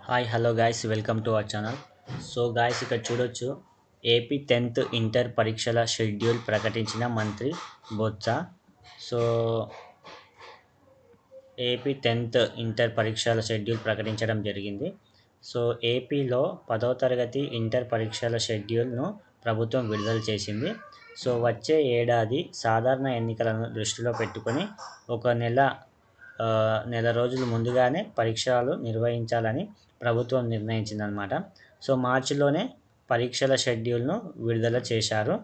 Hi hello guys welcome to our channel. So guys ఇక్కడ చూడొచ్చు AP 10th inter పరీక్షల schedule ప్రకటించిన మంత్రి Botsa. So AP 10th inter పరీక్షల షెడ్యూల్ ప్రకటించడం జరిగింది. సో ఏపీలో 10వ తరగతి ఇంటర్ పరీక్షల షెడ్యూల్ను ప్రభుత్వం విడుదల చేసింది. సో వచ్చే ఏడాది సాధారణ ఎన్నికలను దృష్టిలో పెట్టుకొని ఒక నెల రోజులు ముందుగానే పరీక్షలు నిర్వహించాలని ప్రభుత్వం నిర్ణయించిందనమాట. సో మార్చిలోనే పరీక్షల షెడ్యూల్ను విడుదల చేశారు.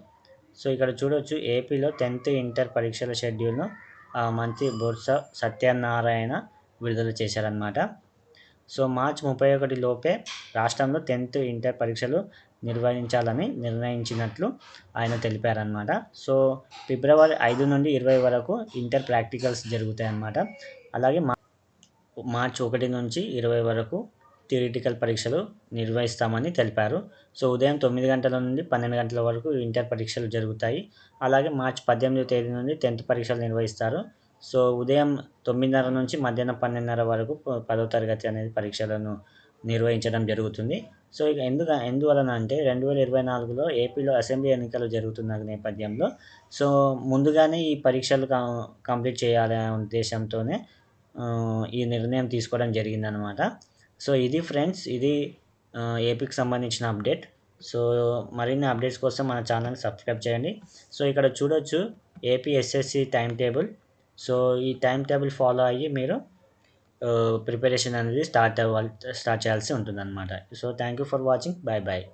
సో ఇక్కడ చూడొచ్చు ఏపీలో 10th ఇంటర్ పరీక్షల షెడ్యూల్ను మంత్రి బొత్స సత్యనారాయణ విడుదల చేశారనమాట. సో మార్చి 31 లోపే రాష్ట్రంలో 10th ఇంటర్ పరీక్షలు నిర్వహించాలని నిర్ణయించినట్లు ఆయన తెలిపారనమాట. సో ఫిబ్రవరి 5 నుండి 20 వరకు ఇంటర్ ప్రాక్టికల్స్ జరుగుతాయన్నమాట. అలాగే మార్చి 1 నుంచి 20 వరకు థియరిటికల్ పరీక్షలు నిర్వహిస్తామని తెలిపారు. సో ఉదయం 9 గంటల నుండి 12 గంటల వరకు ఇంటర్ పరీక్షలు జరుగుతాయి. అలాగే మార్చి 18వ తేదీ నుండి 10th పరీక్షలు నిర్వహిస్తారు. సో ఉదయం 9:30 నుంచి మధ్యాహ్నం 12:30 వరకు 10వ తరగతి అనేది పరీక్షలను నిర్వహించడం జరుగుతుంది. సో ఇక ఎందువలన అంటే 2024లో ఏపీలో అసెంబ్లీ ఎన్నికలు జరుగుతున్న నేపథ్యంలో సో ముందుగానే ఈ పరీక్షలు కంప్లీట్ చేయాలనే ఉద్దేశంతోనే ఈ నిర్ణయం తీసుకోవడం జరిగిందనమాట. సో ఇది ఫ్రెండ్స్, ఇది ఏపీకి సంబంధించిన అప్డేట్. సో మరిన్ని అప్డేట్స్ కోసం మన ఛానల్ని సబ్స్క్రైబ్ చేయండి. సో ఇక్కడ చూడొచ్చు AP SSC time table. So ఈ టైం టేబుల్ ఫాలో అయ్యి మీరు ప్రిపరేషన్ అనేది స్టార్ట్ చేయాల్సి ఉంటుందన్నమాట. So thank you for watching. Bye bye.